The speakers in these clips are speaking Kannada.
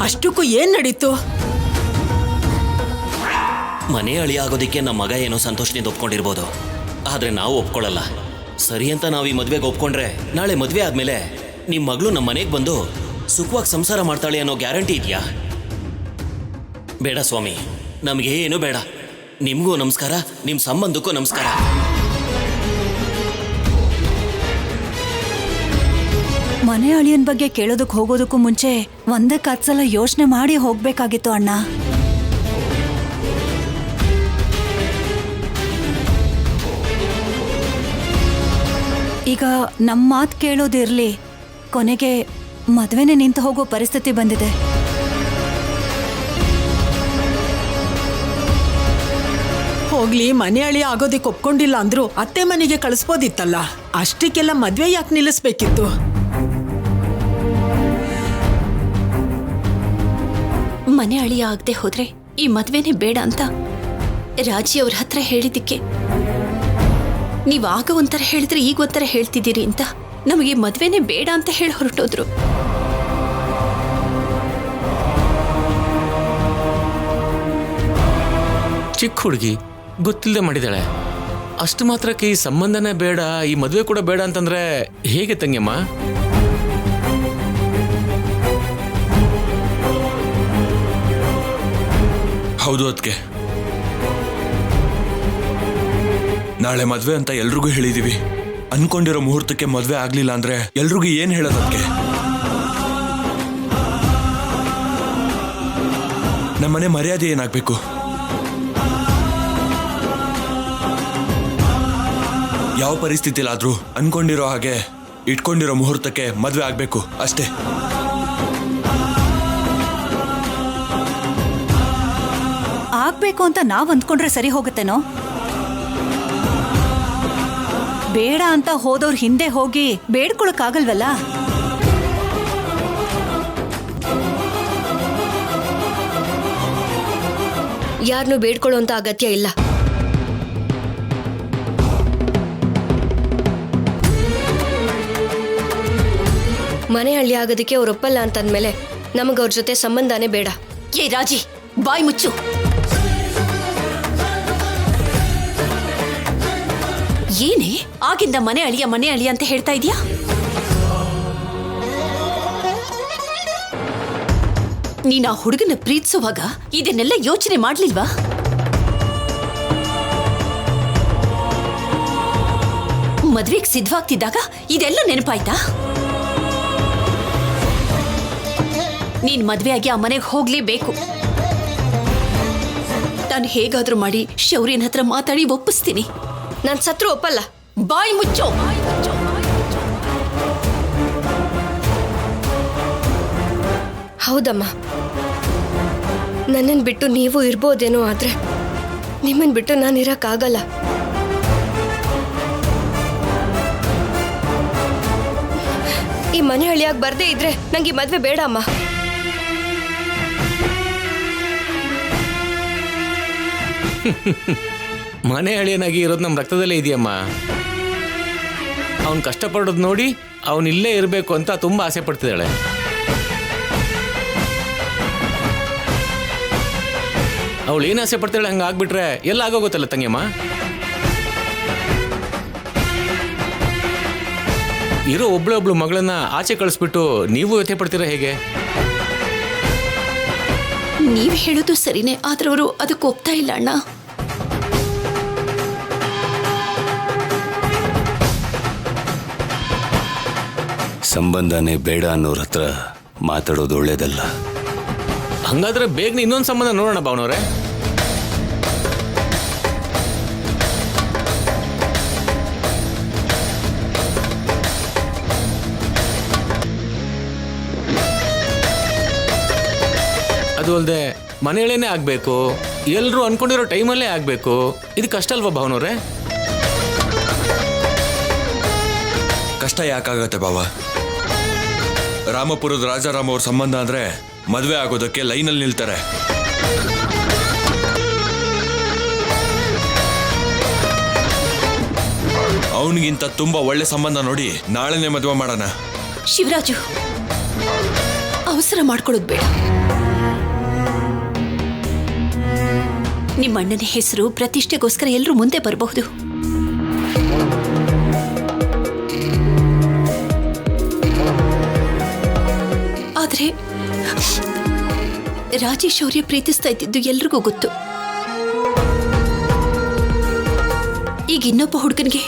ಅಷ್ಟಕ್ಕೂ ಏನ್ ನಡೀತು? ಮನೆ ಅಳಿ ಆಗೋದಕ್ಕೆ ನಮ್ಮ ಮಗ ಏನೋ ಸಂತೋಷದಿಂದ ಒಪ್ಕೊಂಡಿರ್ಬೋದು, ಆದ್ರೆ ನಾವು ಒಪ್ಕೊಳ್ಳಲ್ಲ. ಸರಿ ಅಂತ ನಾವು ಈ ಮದ್ವೆಗೆ ಒಪ್ಕೊಂಡ್ರೆ ನಾಳೆ ಮದ್ವೆ ಆದ್ಮೇಲೆ ನಿಮ್ ಮಗಳು ನಮ್ಮ ಮನೆಗೆ ಬಂದು ಸುಖವಾಗಿ ಸಂಸಾರ ಮಾಡ್ತಾಳೆ ಅನ್ನೋ ಗ್ಯಾರಂಟಿ ಇದೆಯಾ? ಬೇಡ ಸ್ವಾಮಿ, ನಮ್ಗೆ ಏನು ಬೇಡ. ನಿಮ್ಗೂ ನಮಸ್ಕಾರ, ನಿಮ್ ಸಂಬಂಧಕ್ಕೂ ನಮಸ್ಕಾರ. ಮನೆ ಅಳಿಯನ್ ಬಗ್ಗೆ ಕೇಳೋದಕ್ಕೆ ಹೋಗೋದಕ್ಕೂ ಮುಂಚೆ ಒಂದಕ್ಕೆ 10 ಸಲ ಯೋಚನೆ ಮಾಡಿ ಹೋಗ್ಬೇಕಾಗಿತ್ತು ಅಣ್ಣ. ಈಗ ನಮ್ಮ ಮಾತು ಕೇಳೋದಿರ್ಲಿ, ಕೊನೆಗೆ ಮದುವೆನೇ ನಿಂತು ಹೋಗೋ ಪರಿಸ್ಥಿತಿ ಬಂದಿದೆ. ಹೋಗ್ಲಿ, ಮನೆ ಅಳಿ ಆಗೋದಕ್ಕೆ ಒಪ್ಕೊಂಡಿಲ್ಲ ಅಂದ್ರು ಅತ್ತೆ ಮನೆಗೆ ಕಳಿಸ್ಬೋದಿತ್ತಲ್ಲ. ಅಷ್ಟಕ್ಕೆಲ್ಲ ಮದ್ವೆ ಯಾಕೆ ನಿಲ್ಲಿಸ್ಬೇಕಿತ್ತು? ಮನೆ ಅಳಿಯ ಆಗದೆ ಹೋದ್ರೆ ಈ ಮದ್ವೆನೇ ಬೇಡ ಅಂತ ರಾಜಿ ಅವ್ರ ಹತ್ರ ಹೇಳಿದ್ದಕ್ಕೆ ನೀವ್ ಆಗ ಒಂಥರ ಹೇಳಿದ್ರೆ ಈಗ ಒಂಥರ ಹೇಳ್ತಿದ್ದೀರಿ ಅಂತ ನಮಗೆ ಮದ್ವೆನೇ ಬೇಡ ಅಂತ ಹೇಳಿ ಹೊರಟೋದ್ರು. ಚಿಕ್ಕ ಹುಡುಗಿ ಗೊತ್ತಿಲ್ಲದೆ ಮಾಡಿದಾಳೆ. ಅಷ್ಟು ಮಾತ್ರಕ್ಕೆ ಈ ಸಂಬಂಧನೇ ಬೇಡ, ಈ ಮದುವೆ ಕೂಡ ಬೇಡ ಅಂತಂದ್ರೆ ಹೇಗೆ ತಂಗಿಯಮ್ಮ? ಹೌದು ಅದಕ್ಕೆ ನಾಳೆ ಮದ್ವೆ ಅಂತ ಎಲ್ರಿಗೂ ಹೇಳಿದೀವಿ. ಅನ್ಕೊಂಡಿರೋ ಮುಹೂರ್ತಕ್ಕೆ ಮದ್ವೆ ಆಗ್ಲಿಲ್ಲ ಅಂದ್ರೆ ಎಲ್ರಿಗೂ ಏನ್ ಹೇಳೋದಕ್ಕೆ? ನಮ್ಮನೆ ಮರ್ಯಾದೆ ಏನಾಗ್ಬೇಕು? ಯಾವ ಪರಿಸ್ಥಿತಿಲಾದ್ರೂ ಅನ್ಕೊಂಡಿರೋ ಹಾಗೆ ಇಟ್ಕೊಂಡಿರೋ ಮುಹೂರ್ತಕ್ಕೆ ಮದ್ವೆ ಆಗ್ಬೇಕು ಅಷ್ಟೇ. ಆಗ್ಬೇಕು ಅಂತ ನಾವ್ ಅಂದ್ಕೊಂಡ್ರೆ ಸರಿ ಹೋಗುತ್ತೇನೋ? ಬೇಡ ಅಂತ ಹೋದವ್ರ ಹಿಂದೆ ಹೋಗಿ ಬೇಡ್ಕೊಳಕ್ಕಾಗಲ್ವಲ್ಲ. ಯಾರನ್ನೂ ಬೇಡ್ಕೊಳ್ಳುವಂತ ಅಗತ್ಯ ಇಲ್ಲ. ಮನೆ ಹಳ್ಳಿ ಆಗೋದಕ್ಕೆ ಅವ್ರು ಒಪ್ಪಲ್ಲ ಅಂತಂದ್ಮೇಲೆ ನಮಗವ್ರ ಜೊತೆ ಸಂಬಂಧನೇ ಬೇಡ. ಏ ರಾಜಿ, ಬಾಯ್ ಮುಚ್ಚು. ಏನೇ ಆಗಿಂದ ಮನೆ ಅಳಿಯ ಅಂತ ಹೇಳ್ತಾ ಇದೀಯಾ? ನೀನ್ ಆ ಹುಡುಗನ ಪ್ರೀತಿಸುವಾಗ ಇದನ್ನೆಲ್ಲ ಯೋಚನೆ ಮಾಡ್ಲಿಲ್ವಾ? ಮದ್ವೆಗೆ ಸಿದ್ಧವಾಗ್ತಿದ್ದಾಗ ಇದೆಲ್ಲ ನೆನಪಾಯ್ತಾ? ನೀನ್ ಮದ್ವೆಯಾಗಿ ಆ ಮನೆಗೆ ಹೋಗ್ಲೇಬೇಕು. ನಾನು ಹೇಗಾದ್ರೂ ಮಾಡಿ ಶೌರ್ಯನ ಹತ್ರ ಮಾತಾಡಿ ಒಪ್ಪಿಸ್ತೀನಿ. ನಾನ್ ಸತ್ರು ಒಪ್ಪಲ್ಲ. ಬಾಯ್ ಮುಚ್ಚೋ. ಹೌದಮ್ಮ, ನನ್ನನ್ನು ಬಿಟ್ಟು ನೀವು ಇರ್ಬೋದೇನೋ, ಆದ್ರೆ ನಿಮ್ಮನ್ ಬಿಟ್ಟು ನಾನು ಇರಕ್ಕಾಗಲ್ಲ. ಈ ಮನೆ ಹಳಿಯಾಗಿ ಬರ್ದೇ ಇದ್ರೆ ನಂಗೆ ಈ ಮದ್ವೆ ಬೇಡ ಅಮ್ಮ. ಮನೆ ಅಳಿಯನಾಗಿ ಇರೋದು ನಮ್ಮ ರಕ್ತದಲ್ಲೇ ಇದೆಯಮ್ಮ. ಅವನು ಕಷ್ಟಪಡೋದು ನೋಡಿ ಅವನು ಇಲ್ಲೇ ಇರಬೇಕು ಅಂತ ತುಂಬಾ ಆಸೆ ಪಡ್ತಿದ್ದಾಳೆ. ಅವಳು ಏನು ಆಸೆ ಪಡ್ತಾಳೆ ಹಂಗೆ ಆಗ್ಬಿಟ್ರೆ ಎಲ್ಲ ಆಗೋಗುತ್ತಲ್ಲ ತಂಗಿಯಮ್ಮ. ಇರೋ ಒಬ್ಳು ಮಗಳನ್ನ ಆಚೆ ಕಳಿಸ್ಬಿಟ್ಟು ನೀವು ವ್ಯಥೆ ಪಡ್ತೀರಾ ಹೇಗೆ? ನೀವ್ ಹೇಳೋದು ಸರಿನೇ, ಆದ್ರೆ ಅವರು ಅದಕ್ಕೆ ಒಪ್ತಾ ಇಲ್ಲ ಅಣ್ಣ. ಸಂಬಂಧನೇ ಬೇಡ ಅನ್ನೋರ ಹತ್ರ ಮಾತಾಡೋದು ಒಳ್ಳೇದಲ್ಲ. ಹಂಗಾದ್ರೆ ಬೇಗನೆ ಇನ್ನೊಂದು ಸಂಬಂಧ ನೋಡೋಣ ಭಾವನವ್ರೆ. ಅದು ಅಲ್ಲದೆ ಮನೆಯಲ್ಲೇನೆ ಆಗ್ಬೇಕು, ಎಲ್ರು ಅನ್ಕೊಂಡಿರೋ ಟೈಮಲ್ಲೇ ಆಗ್ಬೇಕು. ಇದು ಕಷ್ಟ ಅಲ್ವಾ ಭಾವನವ್ರೆ? ಕಷ್ಟ ಯಾಕಾಗತ್ತೆ ಬಾವ? ರಾಮಪುರದ ರಾಜಾರಾಮ್ ಅವ್ರ ಸಂಬಂಧ ಅಂದ್ರೆ ಮದ್ವೆ ಆಗೋದಕ್ಕೆ ಲೈನಲ್ಲಿ ನಿಲ್ತಾರೆ. ಅವನಿಗಿಂತ ತುಂಬಾ ಒಳ್ಳೆ ಸಂಬಂಧ ನೋಡಿ ನಾಳೆನೆ ಮದುವೆ ಮಾಡೋಣ. ಶಿವರಾಜು, ಅವಸರ ಮಾಡ್ಕೊಳ್ಳೋದು ಬೇಡ. ನಿಮ್ಮ ಅಣ್ಣನ ಹೆಸರು ಪ್ರತಿಷ್ಠೆಗೋಸ್ಕರ ಎಲ್ಲರೂ ಮುಂದೆ ಬರಬಹುದು. ಆದ್ರೆ ರಾಜೇಶ್ ಅವ್ರಿಗೆ ಪ್ರೀತಿಸ್ತಾ ಇದ್ದಿದ್ದು ಎಲ್ರಿಗೂ ಗೊತ್ತು. ಈಗ ಇನ್ನೊಬ್ಬ ಹುಡುಗನಿಗೆ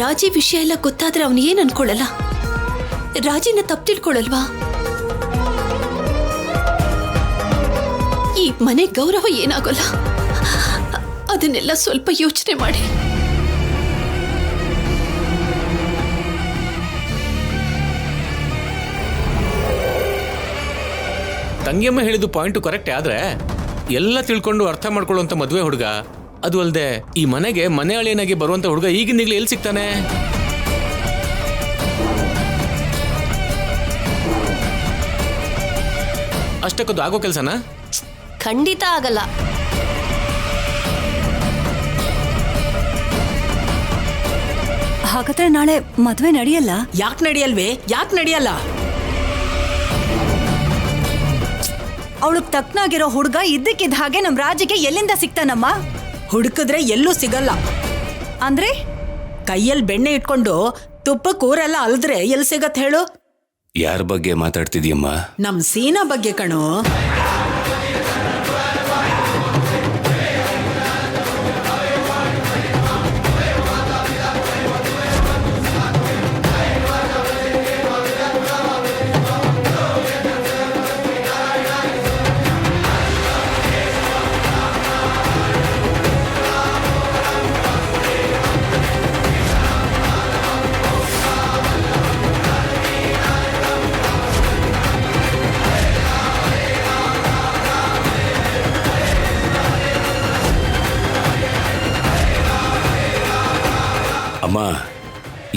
ರಾಜಿ ವಿಷಯ ಎಲ್ಲ ಗೊತ್ತಾದ್ರೆ ಅವನು ಏನ್ ಅನ್ಕೊಳ್ಳಲ್ಲ, ರಾಜಿನ ತಪ್ಪು ತಿಳ್ಕೊಳ್ಳಲ್ವಾ? ಈ ಮನೆ ಗೌರವ ಏನಾಗೋಲ್ಲ. ಅದನ್ನೆಲ್ಲ ಸ್ವಲ್ಪ ಯೋಚನೆ ಮಾಡಿ. ತಂಗಿಯಮ್ಮ ಹೇಳಿದ್ದು ಪಾಯಿಂಟು ಕರೆಕ್ಟೇ, ಆದ್ರೆ ಎಲ್ಲ ತಿಳ್ಕೊಂಡು ಅರ್ಥ ಮಾಡ್ಕೊಳ್ಳುವಂತ ಮದುವೆ ಹುಡುಗ, ಅದು ಅಲ್ಲದೆ ಈ ಮನೆಗೆ ಮನೆ ಅಳಿಯನಾಗಿ ಬರುವಂತ ಹುಡುಗ ಈಗಿಂದೀಗಲೇ ಎಲ್ಲಿ ಸಿಗ್ತಾನೆ? ಅಷ್ಟಕ್ಕದು ಆಗೋ ಕೆಲಸನಾ? ಖಂಡಿತ ಆಗಲ್ಲ. ಹಾಗಾದ್ರೆ ನಾಳೆ ಮದ್ವೆ ನಡೆಯಲ್ಲ? ಯಾಕೆ ನಡೆಯಲ್ವೇ? ಯಾಕೆ ನಡೆಯಲ್ಲ? ಅವಳಗ್ ತಕ್ಕನಾಗಿರೋ ಹುಡುಗ ಇದ್ದಕ್ಕಿದ್ದ ಹಾಗೆ ನಮ್ ರಾಜಿಗೆ ಎಲ್ಲಿಂದ ಸಿಗ್ತಾನಮ್ಮ? ಹುಡುಕಿದ್ರೆ ಎಲ್ಲೂ ಸಿಗಲ್ಲ. ಅಂದ್ರೆ ಕೈಯಲ್ಲಿ ಬೆಣ್ಣೆ ಇಟ್ಕೊಂಡು ತುಪ್ಪ ಕೂರೆಲ್ಲ ಅಲ್ದ್ರೆ ಎಲ್ಲಿ ಸಿಗತ್ ಹೇಳು? ಯಾರ ಬಗ್ಗೆ ಮಾತಾಡ್ತಿದ್ಯಮ್ಮ? ನಮ್ ಸೀನಾ ಬಗ್ಗೆ ಕಣೋ. ಅಮ್ಮ,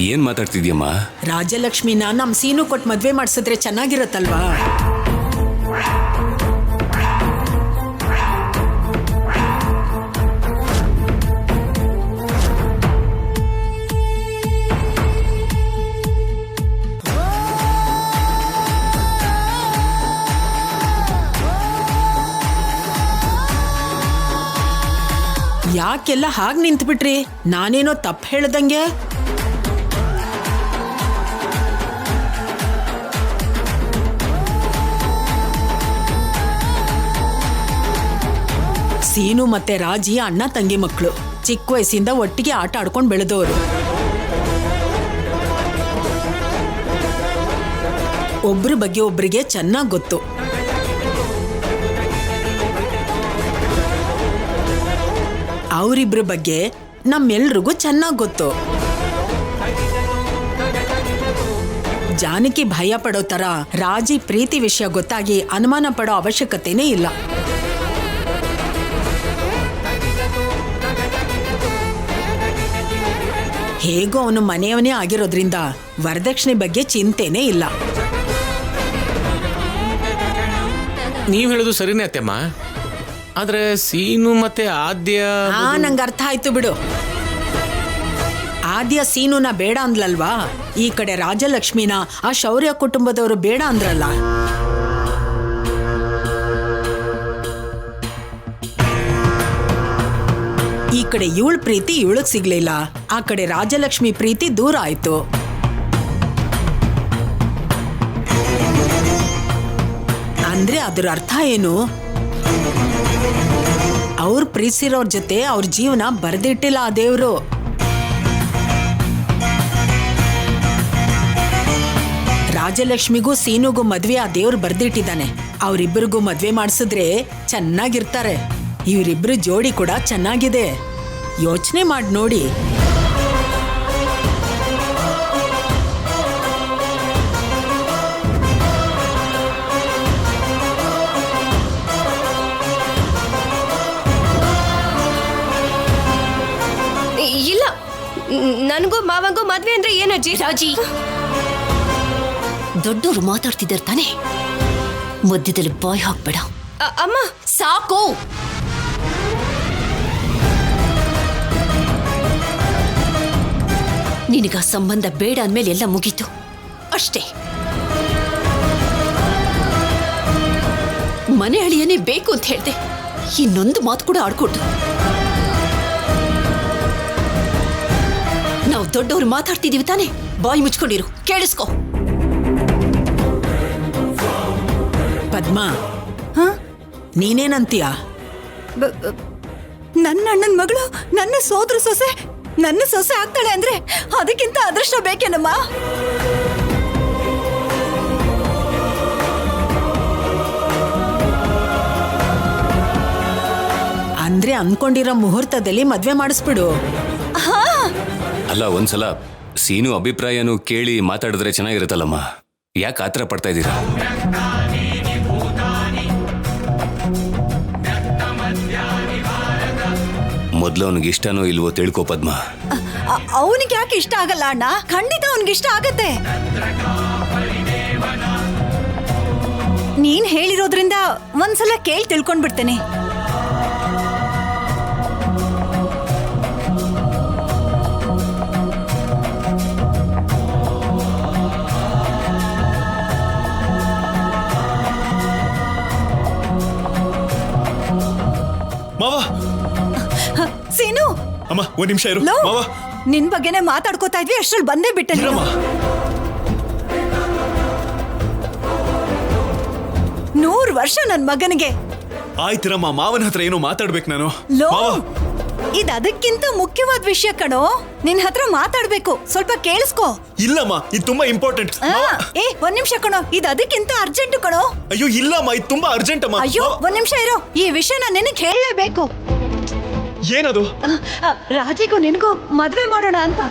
ಏನ್ ಮಾತಾಡ್ತಿದ್ಯಮ್ಮ? ರಾಜಲಕ್ಷ್ಮಿನ ನಮ್ ಸೀನು ಕೊಟ್ಟು ಮದ್ವೆ ಮಾಡ್ಸಿದ್ರೆ ಚೆನ್ನಾಗಿರತ್ತಲ್ವಾ? ಯಾಕೆಲ್ಲ ಹಾಗೆ ನಿಂತ್ಬಿಟ್ರಿ? ನಾನೇನೋ ತಪ್ಪು ಹೇಳ್ದಂಗೆ. ಸೀನು ಮತ್ತೆ ರಾಜಿ ಅಣ್ಣ ತಂಗಿ ಮಕ್ಕಳು, ಚಿಕ್ಕ ವಯಸ್ಸಿಂದ ಒಟ್ಟಿಗೆ ಆಟ ಆಡ್ಕೊಂಡು ಬೆಳೆದವರು. ಒಬ್ರ ಬಗ್ಗೆ ಒಬ್ರಿಗೆ ಚೆನ್ನಾಗಿ ಗೊತ್ತು. ಅವರಿಬ್ರ ಬಗ್ಗೆ ನಮ್ಮೆಲ್ರಿಗೂ ಚೆನ್ನಾಗಿ ಗೊತ್ತು. ಜಾನಕಿ ಭಯ ಪಡೋ ತರ ರಾಜಿ ಪ್ರೀತಿ ವಿಷಯ ಗೊತ್ತಾಗಿ ಅನುಮಾನ ಪಡೋ ಅವಶ್ಯಕತೆನೇ ಇಲ್ಲ. ಹೇಗೋ ಅವನು ಮನೆಯವನೇ ಆಗಿರೋದ್ರಿಂದ ವರದಕ್ಷಿಣೆ ಬಗ್ಗೆ ಚಿಂತೆನೇ ಇಲ್ಲ. ನೀವ್ ಹೇಳೋದು ಸರಿನೇ ಅತ್ತೆಮ್ಮ, ಆದ್ರೆ ಸೀನು ಮತ್ತೆ ಆದ್ಯ ನಂಗೆ ಅರ್ಥ ಆಯ್ತು ಬಿಡು. ಆದ್ಯ ಸೀನುನ ಬೇಡ ಅಂದ್ಲಲ್ವಾ? ಈ ಕಡೆ ರಾಜಲಕ್ಷ್ಮಿನ ಆ ಶೌರ್ಯ ಕುಟುಂಬದವರು ಬೇಡ ಅಂದ್ರಲ್ಲ. ಈ ಕಡೆ ಇವಳ ಪ್ರೀತಿ ಇವಳಗ್ ಸಿಗ್ಲಿಲ್ಲ, ಆ ಕಡೆ ರಾಜಲಕ್ಷ್ಮಿ ಪ್ರೀತಿ ದೂರ ಆಯ್ತು. ಅಂದ್ರೆ ಅದರ ಅರ್ಥ ಏನು? ಅವ್ರು ಪ್ರೀತಿಸಿರೋರ್ ಜೊತೆ ಅವ್ರ ಜೀವನ ಬರೆದಿಟ್ಟಿಲ್ಲ ಆ ದೇವ್ರು. ರಾಜಲಕ್ಷ್ಮಿಗೂ ಸೀನುಗೂ ಮದ್ವೆ ಆ ದೇವ್ರು ಬರ್ದಿಟ್ಟಿದ್ದಾನೆ. ಅವರಿಬ್ಬರಿಗೂ ಮದ್ವೆ ಮಾಡಿಸಿದ್ರೆ ಚೆನ್ನಾಗಿರ್ತಾರೆ. ಇವರಿಬ್ರು ಜೋಡಿ ಕೂಡ ಚೆನ್ನಾಗಿದೆ. ಯೋಚನೆ ಮಾಡಿ ನೋಡಿ. ಇಲ್ಲ, ನನಗೂ ಮಾವಂಗೂ ಮದ್ವೆ ಅಂದ್ರೆ ಏನಜ್ಜಿ? ರಾಜಿ, ದೊಡ್ಡವರು ಮಾತಾಡ್ತಿದ್ದಾರೆ ತಾನೆ, ಮಧ್ಯದಲ್ಲಿ ಬಾಯ್ ಹಾಕ್ಬೇಡ. ಅಮ್ಮ ಸಾಕು. ನಿನಗ ಸಂಬಂಧ ಬೇಡ ಅಂದ್ಮೇಲೆ ಎಲ್ಲ ಮುಗೀತು ಅಷ್ಟೇ. ಮನೆ ಅಳಿಯನೇ ಬೇಕು ಅಂತ ಹೇಳ್ದೆ, ಇನ್ನೊಂದು ಮಾತು ಕೂಡ ಆಡ್ಕೊಡ್ದು. ನಾವು ದೊಡ್ಡವರು ಮಾತಾಡ್ತಿದೀವಿ ತಾನೆ, ಬಾಯಿ ಮುಚ್ಕೊಂಡಿರು, ಕೇಳಿಸ್ಕೊ. ಪದ್ಮ, ನೀನೇನಂತೀಯ? ನನ್ನ ಅಣ್ಣನ ಮಗಳು ನನ್ನ ಸೋದರ ಸೊಸೆ ನನ್ನ ಸೊಸೆ ಆಗ್ತಾಳೆ ಅಂದ್ರೆ ಅದಕ್ಕಿಂತ ಅದೃಷ್ಟ ಬೇಕೇನಮ್ಮ? ಅಂದ್ರೆ ಅನ್ಕೊಂಡಿರೋ ಮುಹೂರ್ತದಲ್ಲಿ ಮದ್ವೆ ಮಾಡಿಸ್ಬಿಡು. ಅಲ್ಲ, ಒಂದ್ಸಲ ಸೀನು ಅಭಿಪ್ರಾಯನೂ ಕೇಳಿ ಮಾತಾಡಿದ್ರೆ ಚೆನ್ನಾಗಿರುತ್ತಲ್ಲಮ್ಮ. ಯಾಕೆ ಆತರ ಪಡ್ತಾ ಇದ್ದೀರಾ? ಮೊದ್ಲು ಅವನಿಗೆ ಇಷ್ಟನೋ ಇಲ್ವೋ ತಿಳ್ಕೋ ಪದ್ಮ. ಅವನಿಗೆ ಯಾಕೆ ಇಷ್ಟ ಆಗಲ್ಲ ಅಣ್ಣ? ಖಂಡಿತ ಅವನಿಗೆ ಇಷ್ಟ ಆಗತ್ತೆ. ನೀನ್ ಹೇಳಿರೋದ್ರಿಂದ ಒಂದ್ಸಲ ಕೇಳಿ ತಿಳ್ಕೊಂಡ್ಬಿಡ್ತೇನೆ. ಮಾವ, ಸೀನು, ಅಮ್ಮ ಒಂದ್ ನಿಮಿಷ ಇರು. ಲೋ, ಮಾವ, ನಿನ್ ಬಗ್ಗೆನೆ ಮಾತಾಡ್ಕೋತಾ ಇದ್ವಿ, ಅಷ್ಟ್ರಲ್ಲಿ ಬಂದೇ ಬಿಟ್ಟೆ ನೀನು. 100 ವರ್ಷ ನನ್ ಮಗನಿಗೆ. ಆಯ್ತಿರಮ್ಮ, ಮಾವನ ಹತ್ರ ಏನೋ ಮಾತಾಡ್ಬೇಕು ನಾನು. ಲೋ, ಮಾವ, ಇದ್ ಅದಕ್ಕಿಂತ ಮುಖ್ಯವಾದ ವಿಷಯ ಕಣೋ. ನಿನ್ ಹತ್ರ ಮಾತಾಡ್ಬೇಕು, ಸ್ವಲ್ಪ ಕೇಳಿಸ್ಕೋ. ಇಲ್ಲಮ್ಮ, ಇದು ತುಂಬಾ ಇಂಪಾರ್ಟೆಂಟ್. ಒಂದ್ ನಿಮಿಷ ಕಣೋ, ಇದ್ ಅದಕ್ಕಿಂತ ಅರ್ಜೆಂಟ್ ಕಣೋ. ಅಯ್ಯೋ ಇಲ್ಲಮ್ಮ, ಇದು ತುಂಬಾ ಅರ್ಜೆಂಟ್ ಅಮ್ಮ. ಅಯ್ಯೋ, ಒಂದ್ ನಿಮಿಷ ಇರೋ, ಈ ವಿಷಯ ನಾನು ನಿನಗೆ ಹೇಳಲೇಬೇಕು. ಏನದು? ರಾಜಿಗೂ ನಿನ್ಗೂ ಮದ್ವೆ ಮಾಡೋಣ ಅಂತ.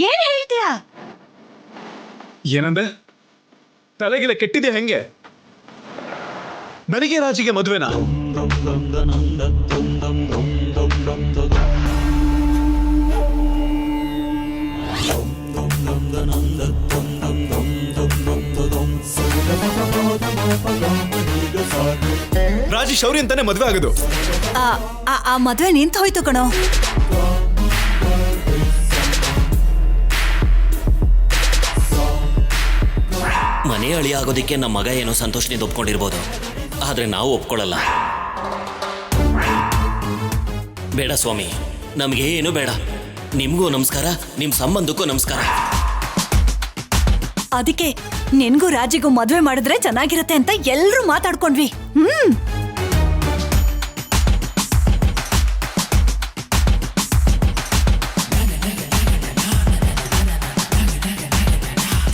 ಏನ್ ಹೇಳ್ತೀಯಾ? ಏನಂದೆ? ತಲೆಗಿಲೆ ಕೆಟ್ಟಿದೆ ಹೆಂಗೆ? ನನಗೆ ರಾಜಿಗೆ ಮದ್ವೆನಾ? ರಾಜಿ ಶೌರ್ಯ ಅಂತಾನೆ ಮದ್ವೆ ಆಗೋದು. ಆ ಮದ್ವೆ ನಿಂತು ಹೋಯ್ತು ಕಣೋ. ಮನೆ ಅಳಿ ಆಗೋದಕ್ಕೆ ನಮ್ಮ ಮಗ ಏನೋ ಸಂತೋಷದಿಂದ ಒಪ್ಕೊಂಡಿರ್ಬೋದು, ಆದ್ರೆ ನಾವು ಒಪ್ಕೊಳ್ಳಲ್ಲ. ಬೇಡ ಸ್ವಾಮಿ, ನಮ್ಗೆ ಏನು ಬೇಡ. ನಿಮ್ಗೂ ನಮಸ್ಕಾರ, ನಿಮ್ ಸಂಬಂಧಕ್ಕೂ ನಮಸ್ಕಾರ. ಅದಕ್ಕೆ ನಿನ್ಗೂ ರಾಜಿಗೂ ಮದ್ವೆ ಮಾಡಿದ್ರೆ ಚೆನ್ನಾಗಿರತ್ತೆ ಅಂತ ಎಲ್ರೂ ಮಾತಾಡ್ಕೊಂಡ್ವಿ.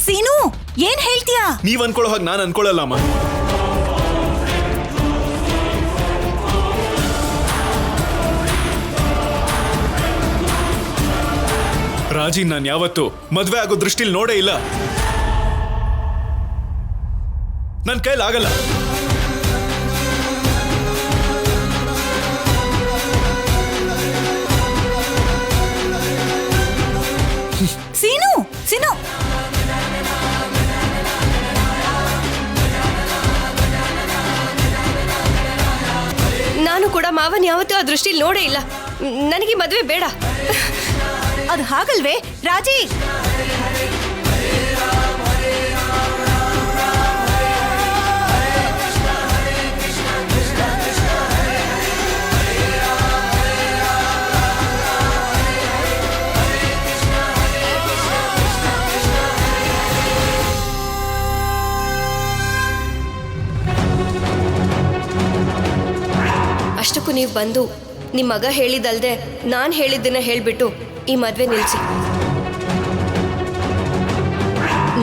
ಸೀನು, ಏನ್ ಹೇಳ್ತೀಯಾ? ನೀವ್ ಅನ್ಕೊಳ್ಳೋ ಹಾಗೆ ನಾನು ಅನ್ಕೊಳ್ಳಲ್ಲಮ್ಮ. ರಾಜಿ ನಾನು ಯಾವತ್ತು ಮದ್ವೆ ಆಗೋ ದೃಷ್ಟಿಲಿ ನೋಡೇ ಇಲ್ಲ. ನನ್ನ ಕೈಲಿ ಆಗಲ್ಲ. ಸೀನು, ಸೀನು, ನಾನು ಕೂಡ ಮಾವನ್ ಯಾವತ್ತೂ ಆ ದೃಷ್ಟಿಲಿ ನೋಡೇ ಇಲ್ಲ. ನನಗೆ ಮದುವೆ ಬೇಡ. ಅದು ಹಾಗಲ್ವೇ ರಾಜಿ? ಅಷ್ಟಕ್ಕೂ ನೀವು ಬಂದು ನಿಮ್ಮ ಮಗ ಹೇಳಿದಲ್ದೆ ನಾನು ಹೇಳಿದ್ದನ್ನ ಹೇಳ್ಬಿಟ್ಟು ಈ ಮದ್ವೆ ನಿಲ್ಸಿ.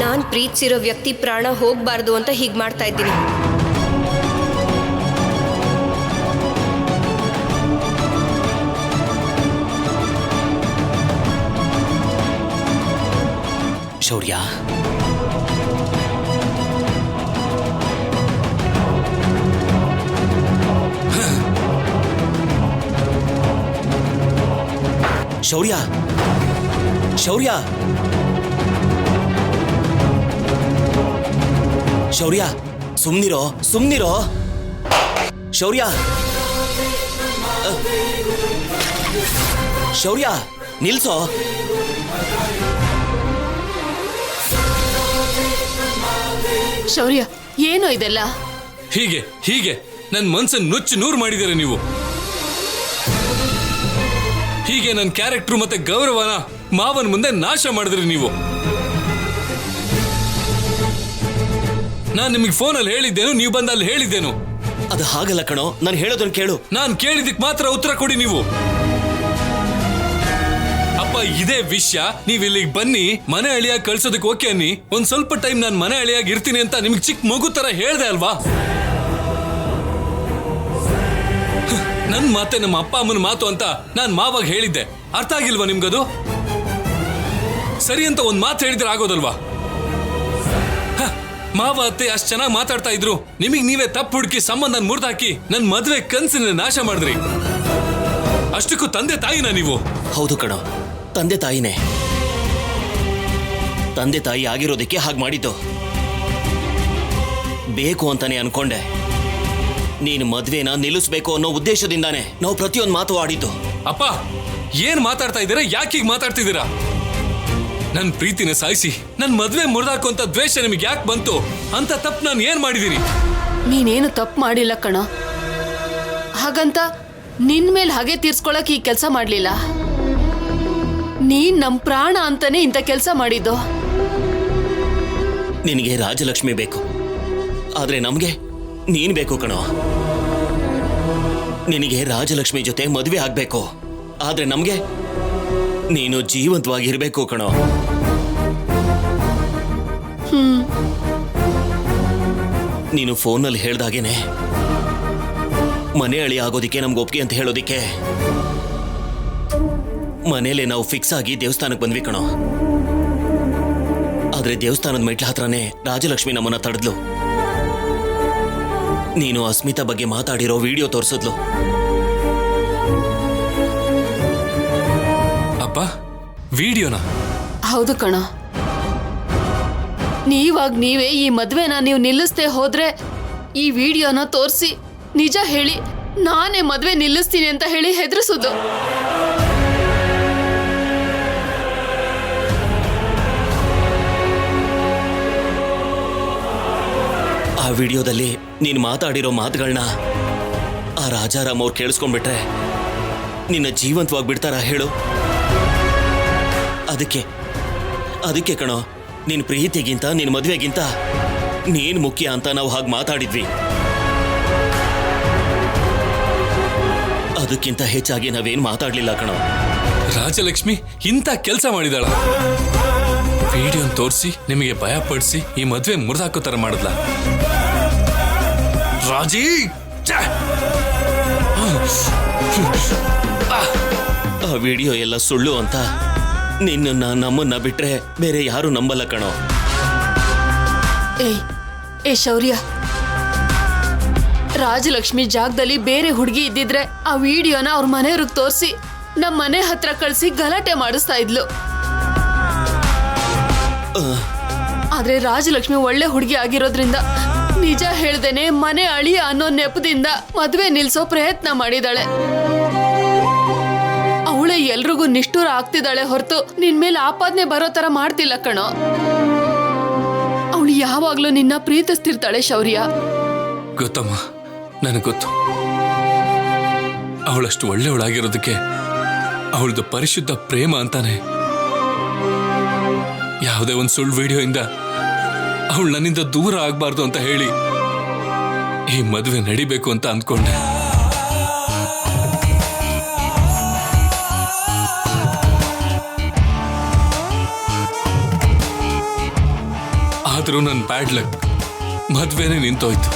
ನಾನು ಪ್ರೀತಿಸಿರೋ ವ್ಯಕ್ತಿ ಪ್ರಾಣ ಹೋಗ್ಬಾರ್ದು ಅಂತ ಹೀಗೆ ಮಾಡ್ತಾ ಇದ್ದೀನಿ. ಶೌರ್ಯ, ಶೌರ್ಯ, ಶೌರ್ಯ, ಶೌರ್ಯ, ಸುಮ್ನಿರೋ, ಸುಮ್ನಿರೋ. ಶೌರ್ಯ, ಶೌರ್ಯ, ನಿಲ್ಸೋ. ಶೌರ್ಯ, ಏನೋ ಇದೆಲ್ಲ? ಹೀಗೆ ಹೀಗೆ ನನ್ನ ಮನ್ಸನ್ನು ನುಚ್ಚು ನೂರು ಮಾಡಿದ್ದೀರ ನೀವು. ಹೀಗೆ ನನ್ನ ಕ್ಯಾರೆಕ್ಟರ್ ಮತ್ತೆ ಗೌರವನ ಮಾವನ ಮುಂದೆ ನಾಶ ಮಾಡಿದ್ರಿ ನೀವು. ನಾನು ನಿಮಗೆ ಫೋನಲ್ಲಿ ಹೇಳಿದ್ದೇನು, ನೀವು ಬಂದು ಅಲ್ಲಿ ಹೇಳಿದ್ದೇನು? ಅದು ಹಾಗಲ್ಲ ಕಣೋ, ನಾನು ಹೇಳೋದನ್ನ ಕೇಳು. ನಾನು ಕೇಳಿದಕ್ಕೆ ಮಾತ್ರ ಉತ್ತರ ಕೊಡಿ ನೀವು. ಅಪ್ಪ, ಇದೇ ವಿಷಯ ನೀವು ಇಲ್ಲಿಗೆ ಬನ್ನಿ, ಮನೆ ಅಳಿಯಾಗಿ ಕಳ್ಸೋದಕ್ಕೆ ಓಕೆ ಅನ್ನಿ. ಒಂದ್ ಸ್ವಲ್ಪ ಟೈಮ್ ನಾನು ಮನೆ ಅಳಿಯಾಗಿ ಇರ್ತೀನಿ ಅಂತ ನಿಮ್ಗೆ ಚಿಕ್ಕ ಮಗು ತರ ಹೇಳ್ದೆ ಅಲ್ವಾ? ನನ್ ಮಾತೆ ನಮ್ಮ ಅಪ್ಪ ಅಮ್ಮನ ಮಾತು ಅಂತ ನಾನ್ ಮಾವಾಗ ಹೇಳಿದ್ದೆ. ಅರ್ಥ ಆಗಿಲ್ವಾ ನಿಮ್ಗದು? ಸರಿ ಅಂತ ಒಂದ್ ಮಾತು ಹೇಳಿದ್ರೆ ಆಗೋದಲ್ವಾ? ಮಾವ ಅತ್ತೆ ಅಷ್ಟ್ ಚೆನ್ನಾಗಿ ಮಾತಾಡ್ತಾ ಇದ್ರು, ನಿಮಗ್ ನೀವೇ ತಪ್ಪು ಹುಡುಕಿ ಸಂಬಂಧ ಮುರಿದಾಕಿ ನನ್ ಮದ್ವೆ ಕನ್ಸನ್ನ ನಾಶ ಮಾಡಿದ್ರಿ. ಅಷ್ಟಕ್ಕೂ ತಂದೆ ತಾಯಿನ ನೀವು? ಹೌದು ಕಣೋ, ತಂದೆ ತಾಯಿನೇ. ತಂದೆ ತಾಯಿ ಆಗಿರೋದಕ್ಕೆ ಹಾಗೆ ಮಾಡಿದ್ದು. ಬೇಕು ಅಂತಾನೆ ಅನ್ಕೊಂಡೆ. ನೀನು ಮದ್ವೆನ ನಿಲ್ಲಿಸ್ಬೇಕು ಅನ್ನೋ ಉದ್ದೇಶದಿಂದಾನೆ ನಾವು ಪ್ರತಿಯೊಂದು ಮಾತು ಆಡಿದ್ದು. ಅಪ್ಪ, ಏನ್ ಮಾತಾಡ್ತಾ ಇದ್ದೀರಾ? ಯಾಕೆ ಹೀಗೆ ಮಾತಾಡ್ತಿದ್ದೀರಾ? ನನ್ ಪ್ರೀತಿನ ಸಾಯಿಸಿ ನನ್ ಮದ್ವೆ ಮುರಿದಾಕುವಂತ ದ್ವೇಷ ನಿಮಗೆ ಯಾಕೆ ಬಂತು? ಅಂತ ತಪ್ಪು ನಾನು ಏನ್ ಮಾಡಿದೀನಿ? ನೀನೇನು ತಪ್ಪು ಮಾಡಿಲ್ಲ ಕಣ. ಹಾಗಂತ ನಿನ್ ಮೇಲೆ ಹಾಗೆ ತೀರ್ಸ್ಕೊಳಕ್ ಈ ಕೆಲಸ ಮಾಡ್ಲಿಲ್ಲ. ನೀನ್ ನಮ್ ಪ್ರಾಣ ಅಂತಾನೆ ಇಂಥ ಕೆಲಸ ಮಾಡಿದ್ದು. ನಿನಗೆ ರಾಜಲಕ್ಷ್ಮಿ ಬೇಕು, ಆದ್ರೆ ನಮ್ಗೆ ನೀನ್ ಬೇಕು ಕಣೋ. ನಿನಗೆ ರಾಜಲಕ್ಷ್ಮಿ ಜೊತೆ ಮದುವೆ ಆಗ್ಬೇಕು, ಆದ್ರೆ ನಮ್ಗೆ ನೀನು ಜೀವಂತವಾಗಿರ್ಬೇಕು ಕಣೋ. ನೀನು ಫೋನಲ್ಲಿ ಹೇಳ್ದಾಗೇನೆ ಮನೆ ಅಳಿ ಆಗೋದಿಕ್ಕೆ ನಮ್ಗೆ ಒಪ್ಪಿಗೆ ಅಂತ ಹೇಳೋದಿಕ್ಕೆ ಮನೇಲೆ ನಾವು ಫಿಕ್ಸ್ ಆಗಿ ದೇವಸ್ಥಾನಕ್ಕೆ ಬಂದ್ವಿ ಕಣೋ. ಆದ್ರೆ ದೇವಸ್ಥಾನದ ಮೆಟ್ಲ ಹತ್ರನೇ ರಾಜಲಕ್ಷ್ಮಿ ನಮ್ಮನ್ನ ತಡೆದ್ಲು. ನೀನು ಅಸ್ಮಿತಾ ಬಗ್ಗೆ ಮಾತಾಡಿರೋ ವಿಡಿಯೋ ತೋರಿಸಿದ್ಲು. ಅಪ್ಪ, ವಿಡಿಯೋನ? ಹೌದು ಕಣ. ನೀವೇ ಈ ಮದ್ವೆನ ನೀವು ನಿಲ್ಲಿಸ್ದೆ ಹೋದ್ರೆ ಈ ವಿಡಿಯೋನ ತೋರಿಸಿ ನಿಜ ಹೇಳಿ ನಾನೇ ಮದ್ವೆ ನಿಲ್ಲಿಸ್ತೀನಿ ಅಂತ ಹೇಳಿ ಹೆದರಿಸೋದು. ಆ ವಿಡಿಯೋದಲ್ಲಿ ನೀನು ಮಾತಾಡಿರೋ ಮಾತುಗಳನ್ನ ಆ ರಾಜಾರಾಮ್ ಅವ್ರು ಕೇಳಿಸ್ಕೊಂಡ್ಬಿಟ್ರೆ ನಿನ್ನ ಜೀವಂತವಾಗಿ ಬಿಡ್ತಾರ ಹೇಳು? ಅದಕ್ಕೆ ಕಣೋ, ನಿನ್ನ ಪ್ರೀತಿಗಿಂತ ನಿನ್ನ ಮದುವೆಗಿಂತ ನೀನ್ ಮುಖ್ಯ ಅಂತ ನಾವು ಹಾಗೆ ಮಾತಾಡಿದ್ವಿ. ಅದಕ್ಕಿಂತ ಹೆಚ್ಚಾಗಿ ನಾವೇನ್ ಮಾತಾಡ್ಲಿಲ್ಲ ಕಣೋ. ರಾಜಲಕ್ಷ್ಮಿ ಇಂಥ ಕೆಲಸ ಮಾಡಿದಾಳ? ವಿಡಿಯೋ ತೋರಿಸಿ ನಿಮಗೆ ಭಯ ಪಡಿಸಿ ಈ ಮದ್ವೆ ಮುರಿದಾಕೋ ತರ ಮಾಡಿದ್ಲ? ರಾಜಿ, ಆ ವಿಡಿಯೋ ಎಲ್ಲ ಸುಳ್ಳು ಅಂತ ನಿನ್ನ ನಮ್ಮನ್ನ ಬಿಟ್ರೆ ಬೇರೆ ಯಾರು ನಂಬಲ್ಲ ಕಣೋ. ಏ ಶೌರ್ಯ, ರಾಜಲಕ್ಷ್ಮಿ ಜಾಗದಲ್ಲಿ ಬೇರೆ ಹುಡುಗಿ ಇದ್ದಿದ್ರೆ ಆ ವಿಡಿಯೋನ ಅವ್ರ ಮನೆಯವ್ರಿಗೆ ತೋರಿಸಿ ನಮ್ಮ ಮನೆ ಹತ್ರ ಕಳಿಸಿ ಗಲಾಟೆ ಮಾಡಿಸ್ತಾ ಇದ್ಲು. ಆದ್ರೆ ರಾಜಲಕ್ಷ್ಮಿ ಒಳ್ಳೆ ಹುಡುಗಿ ಆಗಿರೋದ್ರಿಂದ ನಿಜ ಹೇಳ್ದೇನೆ ಮನೆ ಅಳಿಯ ಅನ್ನೋ ನೆಪದಿಂದ ಮದ್ವೆ ನಿಲ್ಸೋ ಪ್ರಯತ್ನ ಮಾಡಿದಾಳೆ. ಅವಳೆ ಎಲ್ರಿಗೂ ನಿಷ್ಠೂರ ಆಗ್ತಿದ್ದಾಳೆ ಹೊರತು ನಿನ್ ಮೇಲೆ ಆಪಾದನೆ ಬರೋ ತರ ಮಾಡ್ತಿಲ್ಲ ಕಣೋ. ಅವಳು ಯಾವಾಗ್ಲೂ ನಿನ್ನ ಪ್ರೀತಿಸ್ತಿರ್ತಾಳೆ ಶೌರ್ಯ. ಗೊತ್ತಮ್ಮ, ನನಗೆ ಗೊತ್ತು. ಅವಳಷ್ಟು ಒಳ್ಳೆಯವಳಾಗಿರೋದಕ್ಕೆ ಅವಳದು ಪರಿಶುದ್ಧ ಪ್ರೇಮ ಅಂತಾನೆ ಯಾವುದೇ ಒಂದು ಸುಳ್ಳು ವಿಡಿಯೋಯಿಂದ ಅವಳು ನನ್ನಿಂದ ದೂರ ಆಗ್ಬಾರ್ದು ಅಂತ ಹೇಳಿ ಈ ಮದುವೆ ನಡಿಬೇಕು ಅಂತ ಅಂದ್ಕೊಂಡೆ. ಆದ್ರೂ ನನ್ನ ಬ್ಯಾಡ್ ಲಕ್, ಮದ್ವೆನೇ ನಿಂತೋಯ್ತು.